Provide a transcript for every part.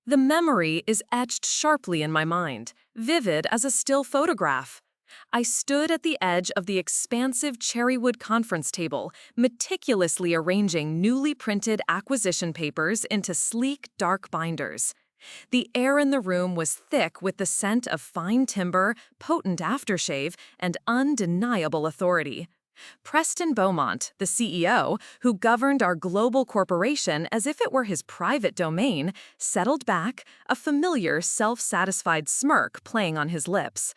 The memory is etched sharply in my mind, vivid as a still photograph. I stood at the edge of the expansive cherrywood conference table, meticulously arranging newly printed acquisition papers into sleek, dark binders. The air in the room was thick with the scent of fine timber, potent aftershave, and undeniable authority. Preston Beaumont, the CEO, who governed our global corporation as if it were his private domain, settled back, a familiar, self-satisfied smirk playing on his lips.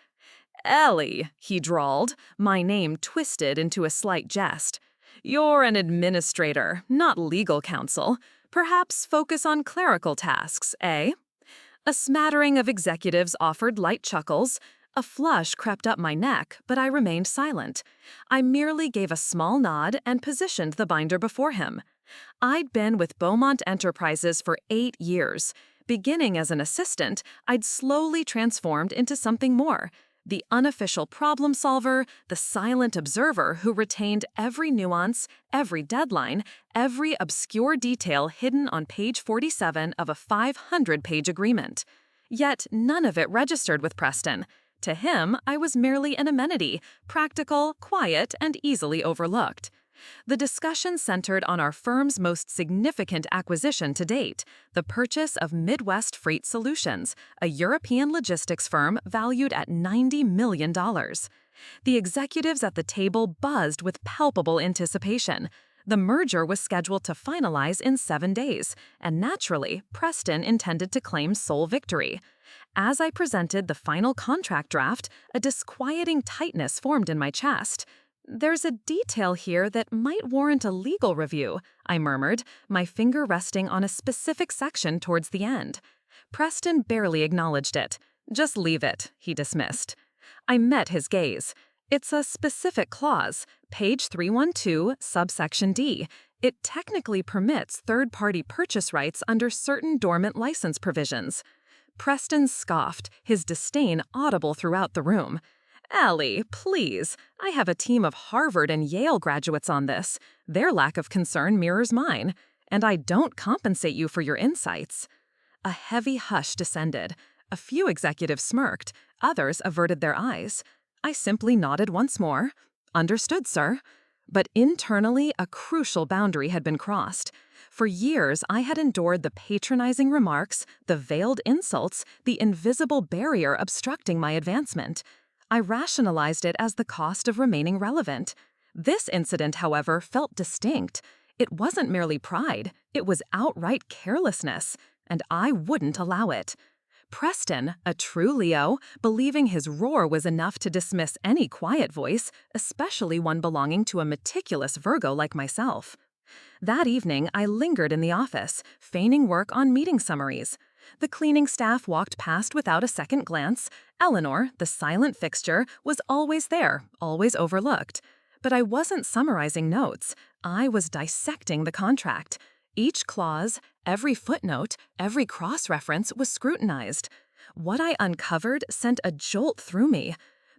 "Ellie," he drawled, my name twisted into a slight jest. "You're an administrator, not legal counsel. Perhaps focus on clerical tasks, eh?" A smattering of executives offered light chuckles. A flush crept up my neck, but I remained silent. I merely gave a small nod and positioned the binder before him. I'd been with Beaumont Enterprises for 8 years. Beginning as an assistant, I'd slowly transformed into something more. The unofficial problem solver, the silent observer who retained every nuance, every deadline, every obscure detail hidden on page 47 of a 500-page agreement. Yet none of it registered with Preston. To him, I was merely an amenity, practical, quiet, and easily overlooked. The discussion centered on our firm's most significant acquisition to date, the purchase of Midwest Freight Solutions, a European logistics firm valued at $90 million. The executives at the table buzzed with palpable anticipation. The merger was scheduled to finalize in 7 days, and naturally, Preston intended to claim sole victory. As I presented the final contract draft, a disquieting tightness formed in my chest. "There's a detail here that might warrant a legal review," I murmured, my finger resting on a specific section towards the end. Preston barely acknowledged it. "Just leave it," he dismissed. I met his gaze. "It's a specific clause, page 312, subsection D. It technically permits third-party purchase rights under certain dormant license provisions." Preston scoffed, his disdain audible throughout the room. "Ellie, please. I have a team of Harvard and Yale graduates on this. Their lack of concern mirrors mine. And I don't compensate you for your insights." A heavy hush descended. A few executives smirked. Others averted their eyes. I simply nodded once more. "Understood, sir." But internally, a crucial boundary had been crossed. For years, I had endured the patronizing remarks, the veiled insults, the invisible barrier obstructing my advancement. I rationalized it as the cost of remaining relevant. This incident, however, felt distinct. It wasn't merely pride, it was outright carelessness, and I wouldn't allow it. Preston, a true Leo, believing his roar was enough to dismiss any quiet voice, especially one belonging to a meticulous Virgo like myself. That evening, I lingered in the office, feigning work on meeting summaries. The cleaning staff walked past without a second glance. Eleanor, the silent fixture, was always there, always overlooked. But I wasn't summarizing notes. I was dissecting the contract. Each clause, every footnote, every cross-reference was scrutinized. What I uncovered sent a jolt through me.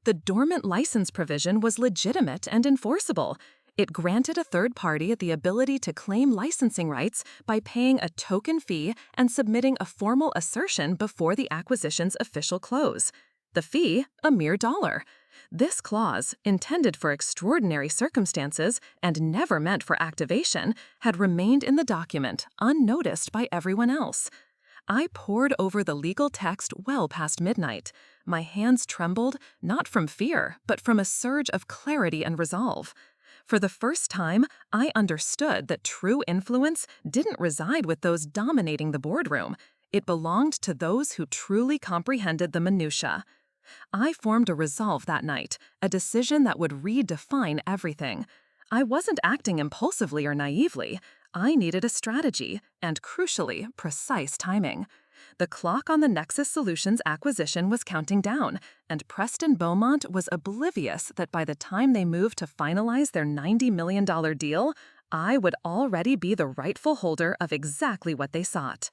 The dormant license provision was legitimate and enforceable. It granted a third party the ability to claim licensing rights by paying a token fee and submitting a formal assertion before the acquisition's official close. The fee, a mere $1. This clause, intended for extraordinary circumstances and never meant for activation, had remained in the document, unnoticed by everyone else. I pored over the legal text well past midnight. My hands trembled, not from fear, but from a surge of clarity and resolve. For the first time, I understood that true influence didn't reside with those dominating the boardroom. It belonged to those who truly comprehended the minutiae. I formed a resolve that night, a decision that would redefine everything. I wasn't acting impulsively or naively. I needed a strategy, and crucially, precise timing. The clock on the Nexus Solutions acquisition was counting down, and Preston Beaumont was oblivious that by the time they moved to finalize their $90 million deal, I would already be the rightful holder of exactly what they sought.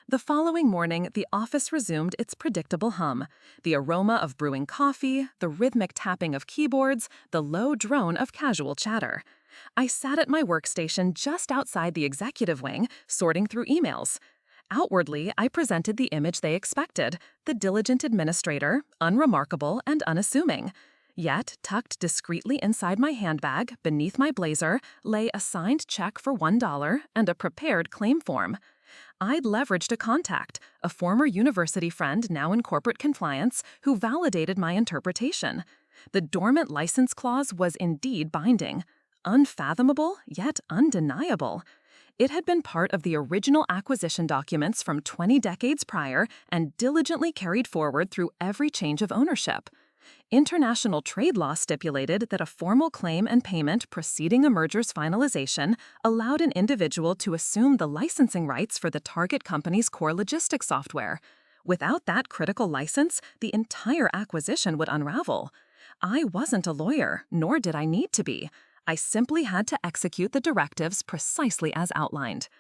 The following morning, the office resumed its predictable hum. The aroma of brewing coffee, the rhythmic tapping of keyboards, the low drone of casual chatter. I sat at my workstation just outside the executive wing, sorting through emails. Outwardly, I presented the image they expected, the diligent administrator, unremarkable and unassuming. Yet, tucked discreetly inside my handbag, beneath my blazer, lay a signed check for $1 and a prepared claim form. I'd leveraged a contact, a former university friend now in corporate compliance, who validated my interpretation. The dormant license clause was indeed binding. Unfathomable, yet undeniable. It had been part of the original acquisition documents from 20 decades prior and diligently carried forward through every change of ownership. International trade law stipulated that a formal claim and payment preceding a merger's finalization allowed an individual to assume the licensing rights for the target company's core logistics software. Without that critical license, the entire acquisition would unravel. I wasn't a lawyer, nor did I need to be. I simply had to execute the directives precisely as outlined.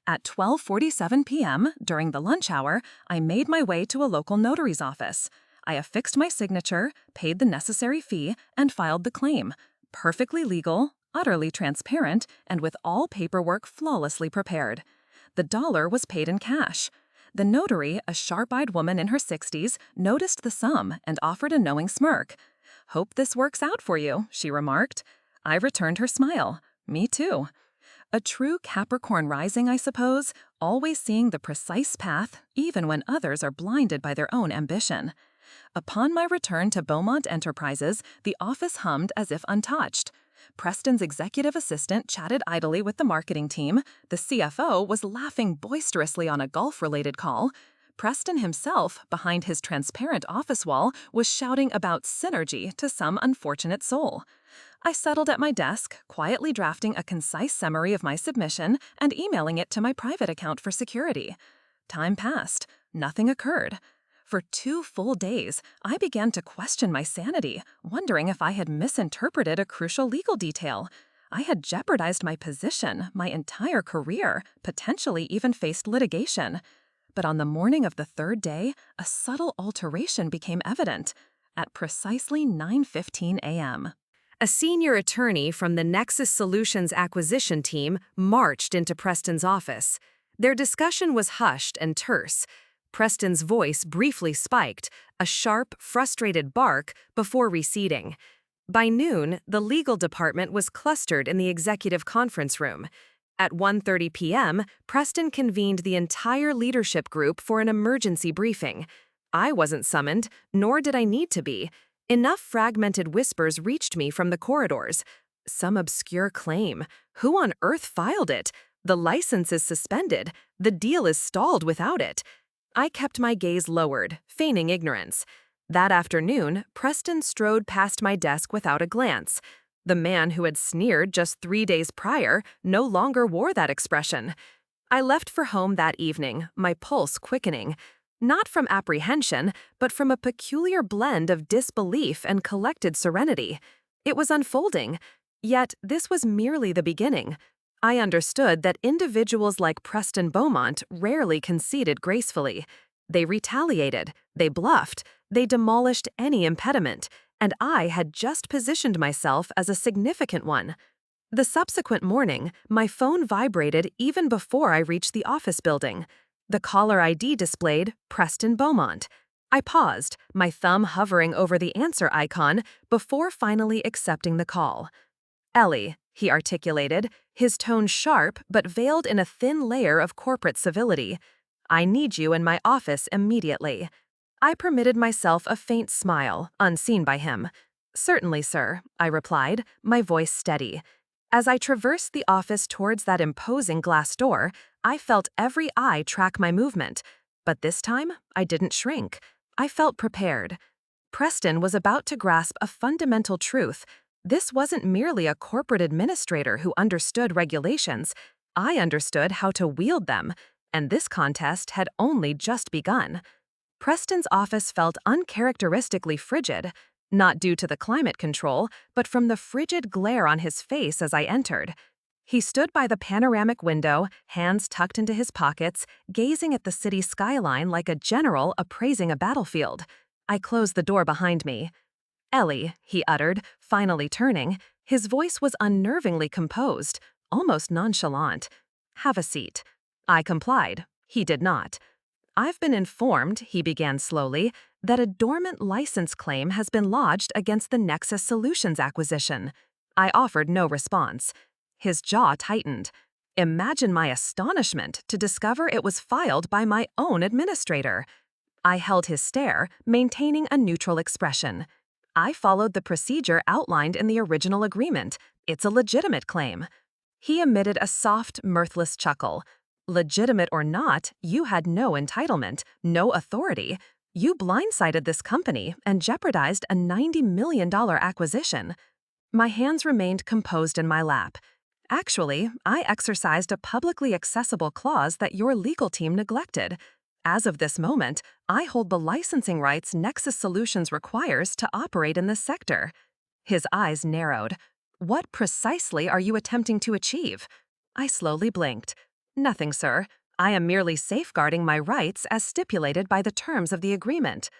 At 12:47 p.m., during the lunch hour, I made my way to a local notary's office. I affixed my signature, paid the necessary fee, and filed the claim. Perfectly legal, utterly transparent, and with all paperwork flawlessly prepared. The dollar was paid in cash. The notary, a sharp-eyed woman in her 60s, noticed the sum and offered a knowing smirk. "Hope this works out for you," she remarked. I returned her smile. Me too. A true Capricorn rising, I suppose, always seeing the precise path, even when others are blinded by their own ambition. Upon my return to Beaumont Enterprises, the office hummed as if untouched. Preston's executive assistant chatted idly with the marketing team. The CFO was laughing boisterously on a golf-related call. Preston himself, behind his transparent office wall, was shouting about synergy to some unfortunate soul. I settled at my desk, quietly drafting a concise summary of my submission and emailing it to my private account for security. Time passed. Nothing occurred. For 2 full days, I began to question my sanity, wondering if I had misinterpreted a crucial legal detail. I had jeopardized my position, my entire career, potentially even faced litigation. But on the morning of the 3rd day, a subtle alteration became evident. At precisely 9:15 a.m. A senior attorney from the Nexus Solutions acquisition team marched into Preston's office. Their discussion was hushed and terse. Preston's voice briefly spiked, a sharp, frustrated bark, before receding. By noon, the legal department was clustered in the executive conference room. At 1:30 p.m., Preston convened the entire leadership group for an emergency briefing. I wasn't summoned, nor did I need to be. Enough fragmented whispers reached me from the corridors. Some obscure claim. Who on earth filed it? The license is suspended. The deal is stalled without it. I kept my gaze lowered, feigning ignorance. That afternoon, Preston strode past my desk without a glance. The man who had sneered just 3 days prior no longer wore that expression. I left for home that evening, my pulse quickening. Not from apprehension, but from a peculiar blend of disbelief and collected serenity. It was unfolding. Yet this was merely the beginning. I understood that individuals like Preston Beaumont rarely conceded gracefully. They retaliated, they bluffed, they demolished any impediment, and I had just positioned myself as a significant one. The subsequent morning, my phone vibrated even before I reached the office building. The caller ID displayed Preston Beaumont. I paused, my thumb hovering over the answer icon, before finally accepting the call. "Ellie," he articulated, his tone sharp but veiled in a thin layer of corporate civility. "I need you in my office immediately." I permitted myself a faint smile, unseen by him. "Certainly, sir," I replied, my voice steady. As I traversed the office towards that imposing glass door, I felt every eye track my movement. But this time, I didn't shrink. I felt prepared. Preston was about to grasp a fundamental truth. This wasn't merely a corporate administrator who understood regulations. I understood how to wield them, and this contest had only just begun. Preston's office felt uncharacteristically frigid, not due to the climate control, but from the frigid glare on his face as I entered. He stood by the panoramic window, hands tucked into his pockets, gazing at the city skyline like a general appraising a battlefield. I closed the door behind me. "Ellie," he uttered, finally turning. His voice was unnervingly composed, almost nonchalant. "Have a seat." I complied. He did not. "I've been informed," he began slowly, "that a dormant license claim has been lodged against the Nexus Solutions acquisition." I offered no response. His jaw tightened. Imagine my astonishment to discover it was filed by my own administrator. I held his stare, maintaining a neutral expression. "I followed the procedure outlined in the original agreement. It's a legitimate claim." He emitted a soft, mirthless chuckle. "Legitimate or not, you had no entitlement, no authority. You blindsided this company and jeopardized a $90 million acquisition." My hands remained composed in my lap. "Actually, I exercised a publicly accessible clause that your legal team neglected. As of this moment, I hold the licensing rights Nexus Solutions requires to operate in this sector." His eyes narrowed. "What precisely are you attempting to achieve?" I slowly blinked. "Nothing, sir. I am merely safeguarding my rights as stipulated by the terms of the agreement."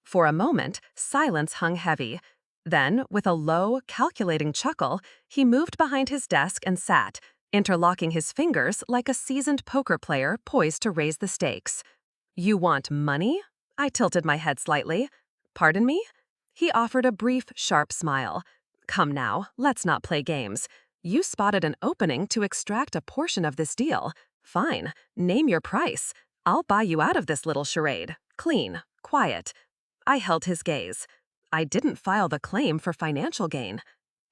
For a moment, silence hung heavy. Then, with a low, calculating chuckle, he moved behind his desk and sat, interlocking his fingers like a seasoned poker player poised to raise the stakes. "You want money?" I tilted my head slightly. "Pardon me?" He offered a brief, sharp smile. "Come now, let's not play games. You spotted an opening to extract a portion of this deal. Fine, name your price. I'll buy you out of this little charade. Clean, quiet." I held his gaze. "I didn't file the claim for financial gain."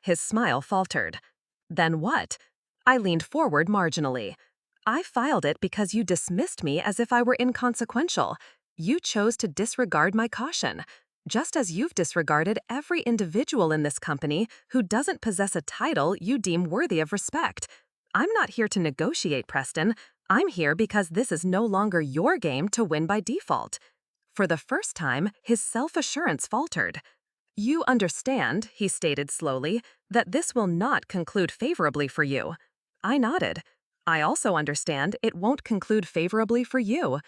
His smile faltered. "Then what?" I leaned forward marginally. "I filed it because you dismissed me as if I were inconsequential. You chose to disregard my caution, just as you've disregarded every individual in this company who doesn't possess a title you deem worthy of respect. I'm not here to negotiate, Preston. I'm here because this is no longer your game to win by default." For the first time, his self-assurance faltered. "You understand," he stated slowly, "that this will not conclude favorably for you." I nodded. "I also understand it won't conclude favorably for you."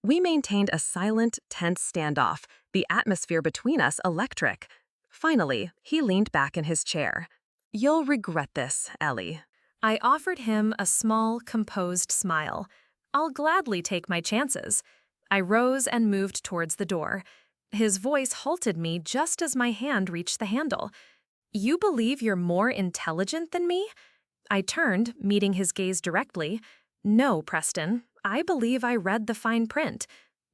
We maintained a silent, tense standoff, the atmosphere between us electric. Finally, he leaned back in his chair. "You'll regret this, Ellie." I offered him a small, composed smile. "I'll gladly take my chances." I rose and moved towards the door. His voice halted me just as my hand reached the handle. "You believe you're more intelligent than me?" I turned, meeting his gaze directly. "No, Preston. I believe I read the fine print."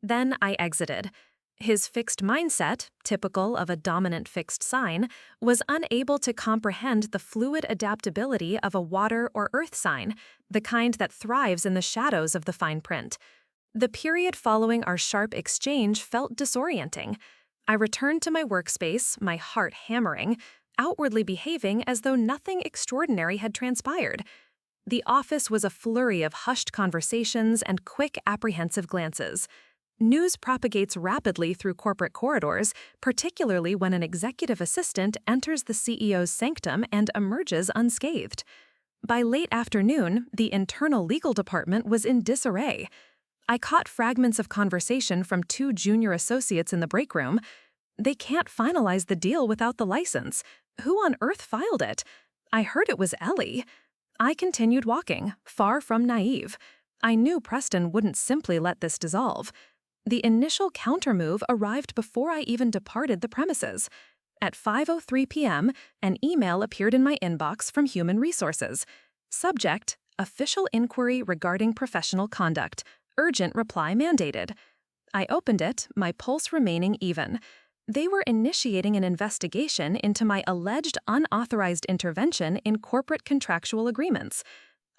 Then I exited. His fixed mindset, typical of a dominant fixed sign, was unable to comprehend the fluid adaptability of a water or earth sign, the kind that thrives in the shadows of the fine print. The period following our sharp exchange felt disorienting. I returned to my workspace, my heart hammering, outwardly behaving as though nothing extraordinary had transpired. The office was a flurry of hushed conversations and quick, apprehensive glances. News propagates rapidly through corporate corridors, particularly when an executive assistant enters the CEO's sanctum and emerges unscathed. By late afternoon, the internal legal department was in disarray. I caught fragments of conversation from two junior associates in the break room. "They can't finalize the deal without the license. Who on earth filed it? I heard it was Ellie." I continued walking, far from naive. I knew Preston wouldn't simply let this dissolve. The initial countermove arrived before I even departed the premises. At 5:03 p.m., an email appeared in my inbox from Human Resources. Subject: Official inquiry regarding professional conduct. Urgent reply mandated. I opened it, my pulse remaining even. They were initiating an investigation into my alleged unauthorized intervention in corporate contractual agreements.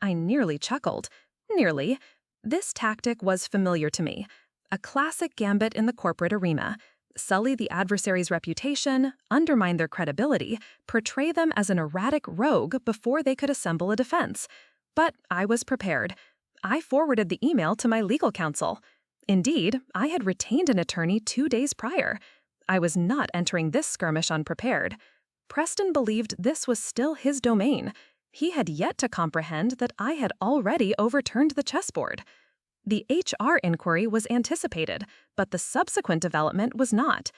I nearly chuckled. Nearly. This tactic was familiar to me. A classic gambit in the corporate arena. Sully the adversary's reputation, undermine their credibility, portray them as an erratic rogue before they could assemble a defense. But I was prepared. I forwarded the email to my legal counsel. Indeed, I had retained an attorney 2 days prior. I was not entering this skirmish unprepared. Preston believed this was still his domain. He had yet to comprehend that I had already overturned the chessboard. The HR inquiry was anticipated, but the subsequent development was not.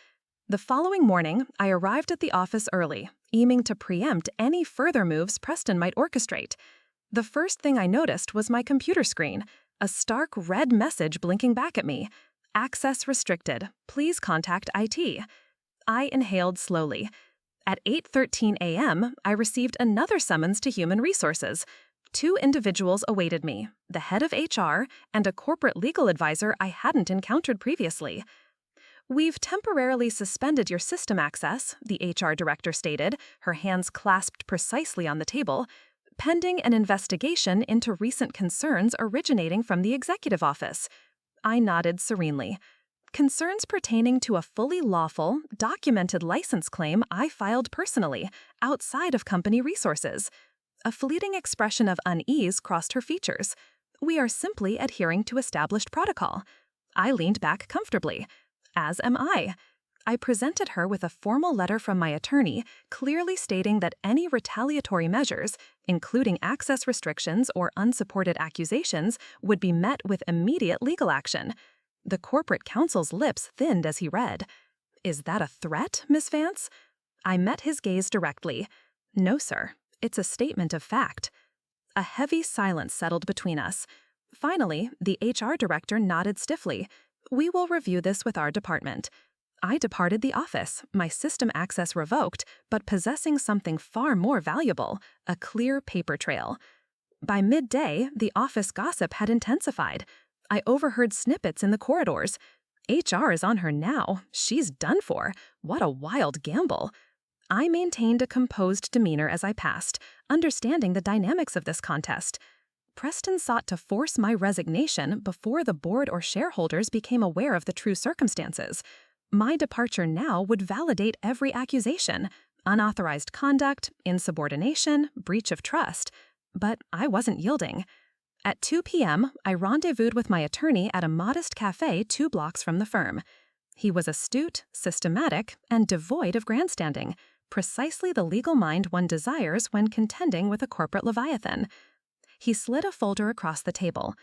The following morning, I arrived at the office early, aiming to preempt any further moves Preston might orchestrate. The first thing I noticed was my computer screen. A stark red message blinking back at me. Access restricted. Please contact IT. I inhaled slowly. At 8:13 a.m., I received another summons to Human Resources. 2 individuals awaited me, the head of HR and a corporate legal advisor I hadn't encountered previously. "We've temporarily suspended your system access," the HR director stated, her hands clasped precisely on the table, "pending an investigation into recent concerns originating from the executive office." I nodded serenely. Concerns pertaining to a fully lawful, documented license claim I filed personally, outside of company resources. A fleeting expression of unease crossed her features. "We are simply adhering to established protocol." I leaned back comfortably. As am I. I presented her with a formal letter from my attorney, clearly stating that any retaliatory measures, including access restrictions or unsupported accusations, would be met with immediate legal action. The corporate counsel's lips thinned as he read. "Is that a threat, Miss Vance?" I met his gaze directly. "No, sir. It's a statement of fact." A heavy silence settled between us. Finally, the HR director nodded stiffly. "We will review this with our department." I departed the office, my system access revoked, but possessing something far more valuable, a clear paper trail. By midday, the office gossip had intensified. I overheard snippets in the corridors. "HR is on her now. She's done for. What a wild gamble." I maintained a composed demeanor as I passed, understanding the dynamics of this contest. Preston sought to force my resignation before the board or shareholders became aware of the true circumstances. My departure now would validate every accusation: unauthorized conduct, insubordination, breach of trust. But I wasn't yielding. At 2 p.m., I rendezvoused with my attorney at a modest cafe 2 blocks from the firm. He was astute, systematic, and devoid of grandstanding, precisely the legal mind one desires when contending with a corporate leviathan. He slid a folder across the table.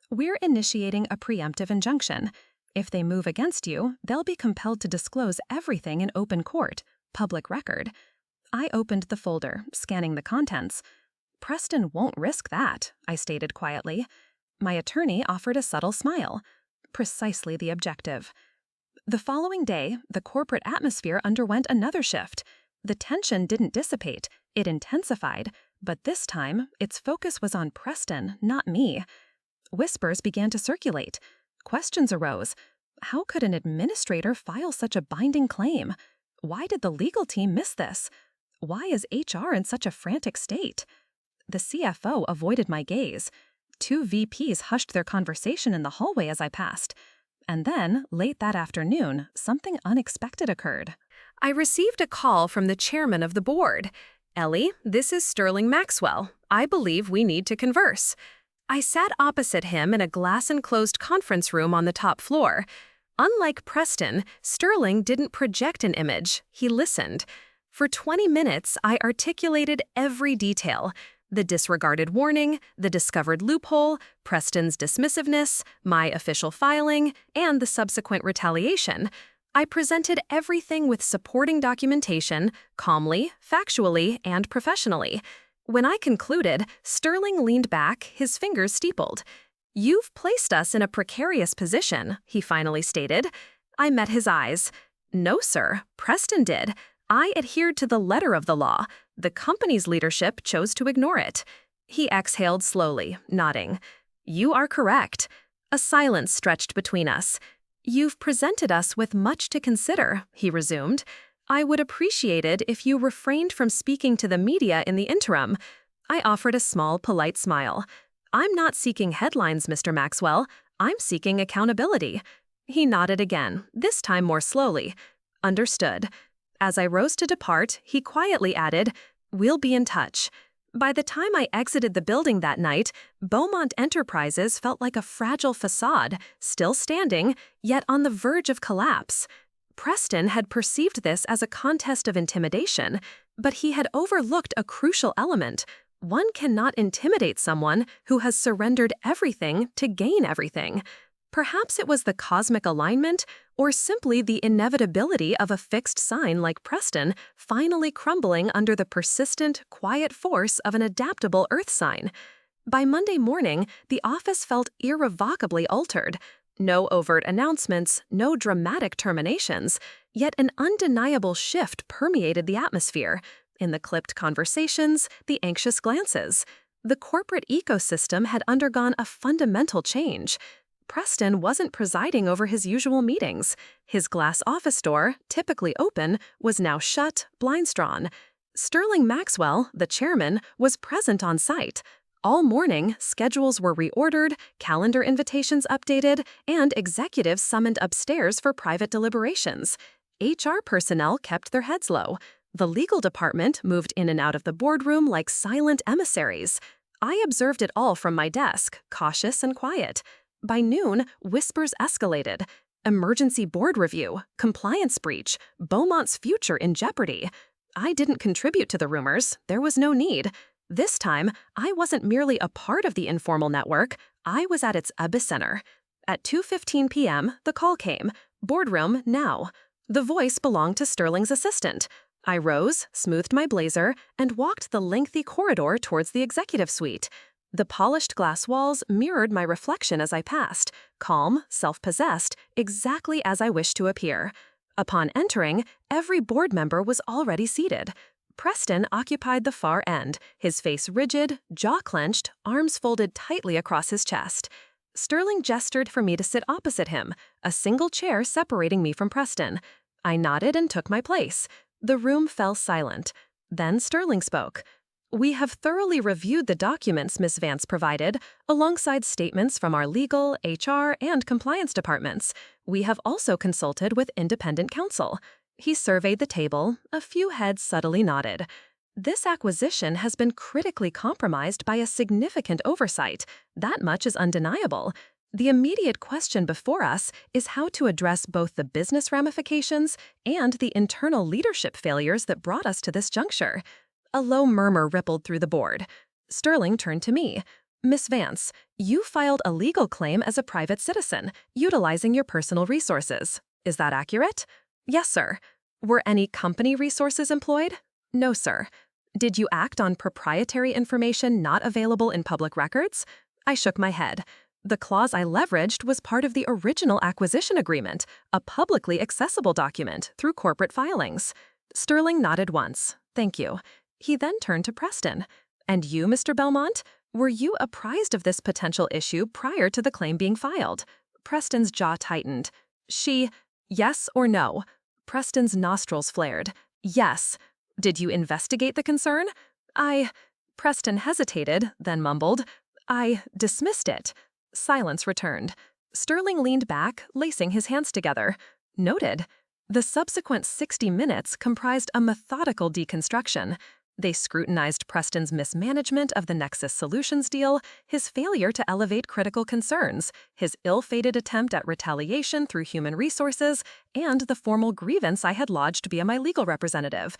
"We're initiating a preemptive injunction. If they move against you, they'll be compelled to disclose everything in open court, public record." I opened the folder, scanning the contents. "Preston won't risk that," I stated quietly. My attorney offered a subtle smile. Precisely the objective. The following day, the corporate atmosphere underwent another shift. The tension didn't dissipate, it intensified, but this time, its focus was on Preston, not me. Whispers began to circulate. Questions arose. How could an administrator file such a binding claim? Why did the legal team miss this? Why is HR in such a frantic state? The CFO avoided my gaze. 2 VPs hushed their conversation in the hallway as I passed. And then, late that afternoon, something unexpected occurred. I received a call from the chairman of the board. "Ellie, this is Sterling Maxwell. I believe we need to converse." I sat opposite him in a glass-enclosed conference room on the top floor. Unlike Preston, Sterling didn't project an image, he listened. For 20 minutes, I articulated every detail: the disregarded warning, the discovered loophole, Preston's dismissiveness, my official filing, and the subsequent retaliation. I presented everything with supporting documentation, calmly, factually, and professionally. When I concluded, Sterling leaned back, his fingers steepled. "You've placed us in a precarious position," he finally stated. I met his eyes. "No, sir, Preston did. I adhered to the letter of the law. The company's leadership chose to ignore it." He exhaled slowly, nodding. "You are correct." A silence stretched between us. "You've presented us with much to consider," he resumed. "I would appreciate it if you refrained from speaking to the media in the interim." I offered a small, polite smile. "I'm not seeking headlines, Mr. Maxwell. I'm seeking accountability." He nodded again, this time more slowly. "Understood." As I rose to depart, he quietly added, "We'll be in touch." By the time I exited the building that night, Beaumont Enterprises felt like a fragile facade, still standing, yet on the verge of collapse. Preston had perceived this as a contest of intimidation, but he had overlooked a crucial element. One cannot intimidate someone who has surrendered everything to gain everything. Perhaps it was the cosmic alignment, or simply the inevitability of a fixed sign like Preston finally crumbling under the persistent, quiet force of an adaptable Earth sign. By Monday morning, the office felt irrevocably altered. No overt announcements, no dramatic terminations, yet an undeniable shift permeated the atmosphere. In the clipped conversations, the anxious glances. The corporate ecosystem had undergone a fundamental change. Preston wasn't presiding over his usual meetings. His glass office door, typically open, was now shut, blinds drawn. Sterling Maxwell, the chairman, was present on site. All morning, schedules were reordered, calendar invitations updated, and executives summoned upstairs for private deliberations. HR personnel kept their heads low. The legal department moved in and out of the boardroom like silent emissaries. I observed it all from my desk, cautious and quiet. By noon, whispers escalated. Emergency board review, compliance breach, Beaumont's future in jeopardy. I didn't contribute to the rumors. There was no need. This time, I wasn't merely a part of the informal network. I was at its epicenter. At 2:15 p.m., the call came. Boardroom now. The voice belonged to Sterling's assistant. I rose, smoothed my blazer, and walked the lengthy corridor towards the executive suite. The polished glass walls mirrored my reflection as I passed, calm, self-possessed, exactly as I wished to appear. Upon entering, every board member was already seated. Preston occupied the far end, his face rigid, jaw clenched, arms folded tightly across his chest. Sterling gestured for me to sit opposite him, a single chair separating me from Preston. I nodded and took my place. The room fell silent. Then Sterling spoke. "We have thoroughly reviewed the documents Ms. Vance provided, alongside statements from our legal, HR, and compliance departments. We have also consulted with independent counsel." He surveyed the table. A few heads subtly nodded. "This acquisition has been critically compromised by a significant oversight. That much is undeniable. The immediate question before us is how to address both the business ramifications and the internal leadership failures that brought us to this juncture." A low murmur rippled through the board. Sterling turned to me. "Miss Vance, you filed a legal claim as a private citizen, utilizing your personal resources. Is that accurate?" "Yes, sir." "Were any company resources employed?" "No, sir." "Did you act on proprietary information not available in public records?" I shook my head. "The clause I leveraged was part of the original acquisition agreement, a publicly accessible document through corporate filings." Sterling nodded once. "Thank you." He then turned to Preston. "And you, Mr. Belmont? Were you apprised of this potential issue prior to the claim being filed?" Preston's jaw tightened. Yes or no?" Preston's nostrils flared. "Yes." "Did you investigate the concern?" Preston hesitated, then mumbled. "I dismissed it." Silence returned. Sterling leaned back, lacing his hands together. "Noted." The subsequent 60 minutes comprised a methodical deconstruction. They scrutinized Preston's mismanagement of the Nexus Solutions deal, his failure to elevate critical concerns, his ill-fated attempt at retaliation through human resources, and the formal grievance I had lodged via my legal representative.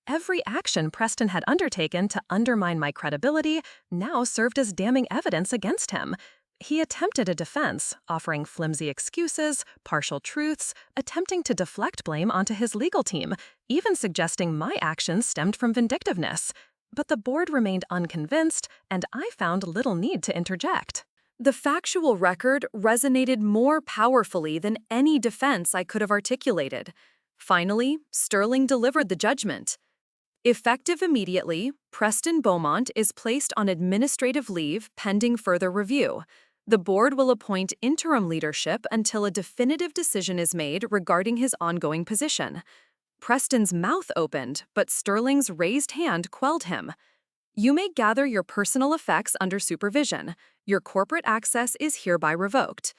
Every action Preston had undertaken to undermine my credibility now served as damning evidence against him. He attempted a defense, offering flimsy excuses, partial truths, attempting to deflect blame onto his legal team, even suggesting my actions stemmed from vindictiveness. But the board remained unconvinced, and I found little need to interject. The factual record resonated more powerfully than any defense I could have articulated. Finally, Sterling delivered the judgment. Effective immediately, Preston Beaumont is placed on administrative leave pending further review. The board will appoint interim leadership until a definitive decision is made regarding his ongoing position. Preston's mouth opened, but Sterling's raised hand quelled him. "You may gather your personal effects under supervision. Your corporate access is hereby revoked."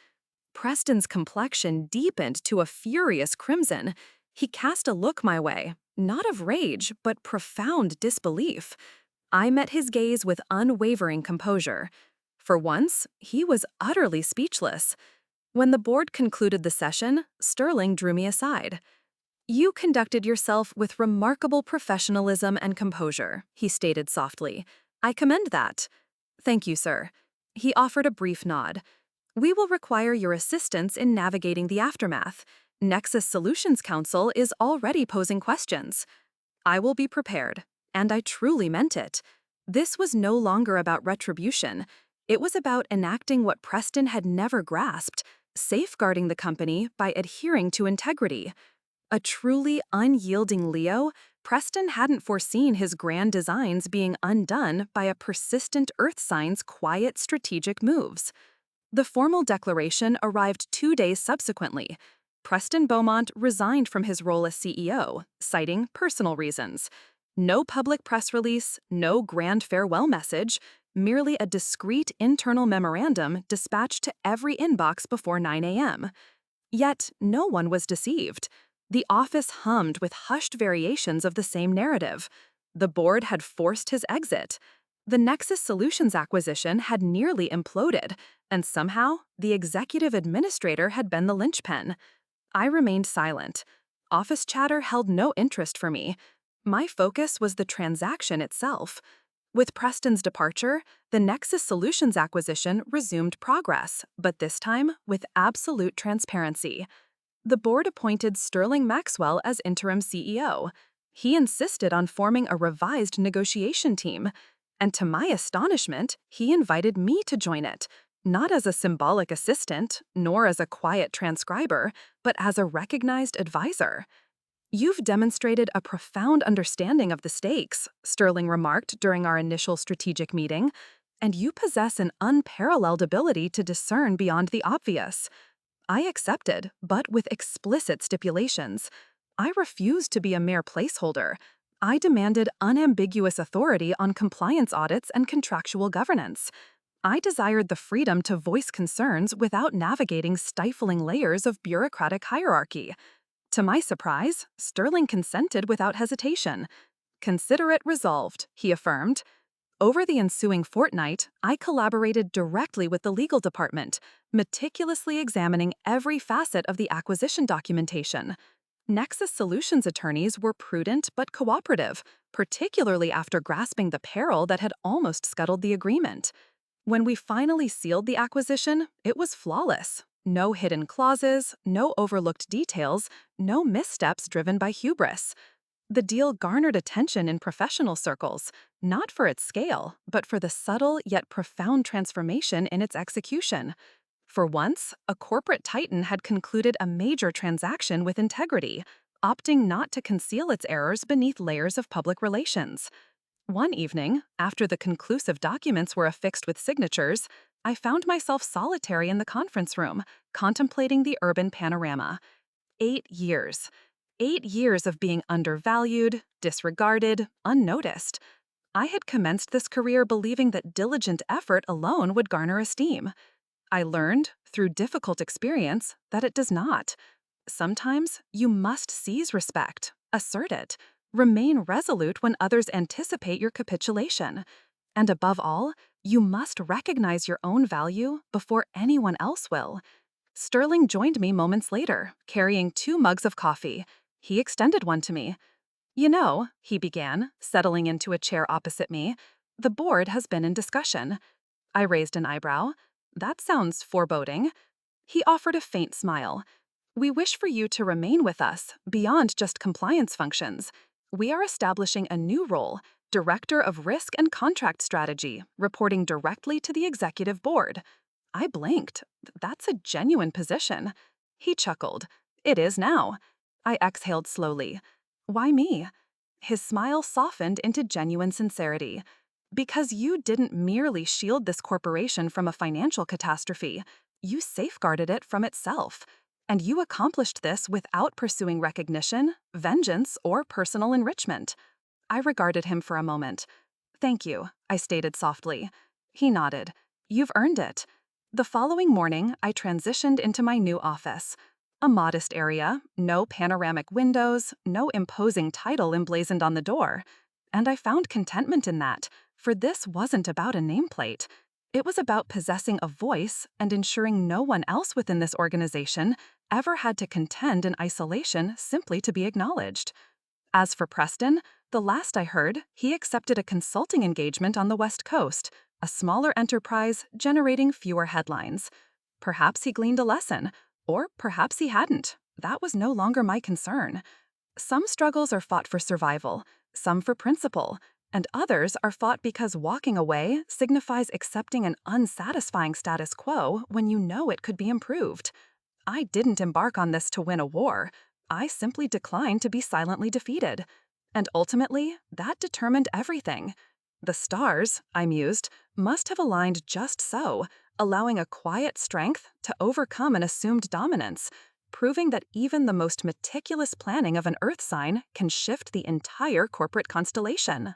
Preston's complexion deepened to a furious crimson. He cast a look my way, not of rage, but profound disbelief. I met his gaze with unwavering composure. For once, he was utterly speechless. When the board concluded the session, Sterling drew me aside. "You conducted yourself with remarkable professionalism and composure," he stated softly. "I commend that." "Thank you, sir." He offered a brief nod. "We will require your assistance in navigating the aftermath. Nexus Solutions Council is already posing questions." "I will be prepared," and I truly meant it. This was no longer about retribution. It was about enacting what Preston had never grasped, safeguarding the company by adhering to integrity. A truly unyielding Leo, Preston hadn't foreseen his grand designs being undone by a persistent Earth sign's quiet strategic moves. The formal declaration arrived 2 days subsequently. Preston Beaumont resigned from his role as CEO, citing personal reasons. No public press release, no grand farewell message, merely a discreet internal memorandum dispatched to every inbox before 9 a.m. Yet no one was deceived. The office hummed with hushed variations of the same narrative. The board had forced his exit. The Nexus Solutions acquisition had nearly imploded, and somehow the executive administrator had been the linchpin. I remained silent. Office chatter held no interest for me. My focus was the transaction itself. With Preston's departure, the Nexus Solutions acquisition resumed progress, but this time with absolute transparency. The board appointed Sterling Maxwell as interim CEO. He insisted on forming a revised negotiation team, and to my astonishment, he invited me to join it, not as a symbolic assistant, nor as a quiet transcriber, but as a recognized advisor. "You've demonstrated a profound understanding of the stakes," Sterling remarked during our initial strategic meeting, "and you possess an unparalleled ability to discern beyond the obvious." I accepted, but with explicit stipulations. I refused to be a mere placeholder. I demanded unambiguous authority on compliance audits and contractual governance. I desired the freedom to voice concerns without navigating stifling layers of bureaucratic hierarchy. To my surprise, Sterling consented without hesitation. "Consider it resolved," he affirmed. Over the ensuing fortnight, I collaborated directly with the legal department, meticulously examining every facet of the acquisition documentation. Nexus Solutions attorneys were prudent but cooperative, particularly after grasping the peril that had almost scuttled the agreement. When we finally sealed the acquisition, it was flawless. No hidden clauses, no overlooked details, no missteps driven by hubris. The deal garnered attention in professional circles, not for its scale, but for the subtle yet profound transformation in its execution. For once, a corporate titan had concluded a major transaction with integrity, opting not to conceal its errors beneath layers of public relations. One evening, after the conclusive documents were affixed with signatures, I found myself solitary in the conference room, contemplating the urban panorama. 8 years. 8 years of being undervalued, disregarded, unnoticed. I had commenced this career believing that diligent effort alone would garner esteem. I learned, through difficult experience, that it does not. Sometimes you must seize respect, assert it, remain resolute when others anticipate your capitulation. And above all, you must recognize your own value before anyone else will. Sterling joined me moments later, carrying 2 mugs of coffee. He extended one to me. "You know," he began, settling into a chair opposite me, "the board has been in discussion." I raised an eyebrow. "That sounds foreboding." He offered a faint smile. "We wish for you to remain with us, beyond just compliance functions. We are establishing a new role, Director of Risk and Contract Strategy, reporting directly to the executive board." I blinked. "That's a genuine position." He chuckled. "It is now." I exhaled slowly. "Why me?" His smile softened into genuine sincerity. "Because you didn't merely shield this corporation from a financial catastrophe. You safeguarded it from itself. And you accomplished this without pursuing recognition, vengeance, or personal enrichment." I regarded him for a moment. "Thank you," I stated softly. He nodded. "You've earned it." The following morning, I transitioned into my new office. A modest area, no panoramic windows, no imposing title emblazoned on the door. And I found contentment in that, for this wasn't about a nameplate. It was about possessing a voice and ensuring no one else within this organization ever had to contend in isolation simply to be acknowledged. As for Preston, the last I heard, he accepted a consulting engagement on the West Coast, a smaller enterprise generating fewer headlines. Perhaps he gleaned a lesson, or perhaps he hadn't. That was no longer my concern. Some struggles are fought for survival, some for principle, And others are fought because walking away signifies accepting an unsatisfying status quo when you know it could be improved. I didn't embark on this to win a war. I simply declined to be silently defeated. And ultimately, that determined everything. The stars, I mused, must have aligned just so, allowing a quiet strength to overcome an assumed dominance, proving that even the most meticulous planning of an Earth sign can shift the entire corporate constellation.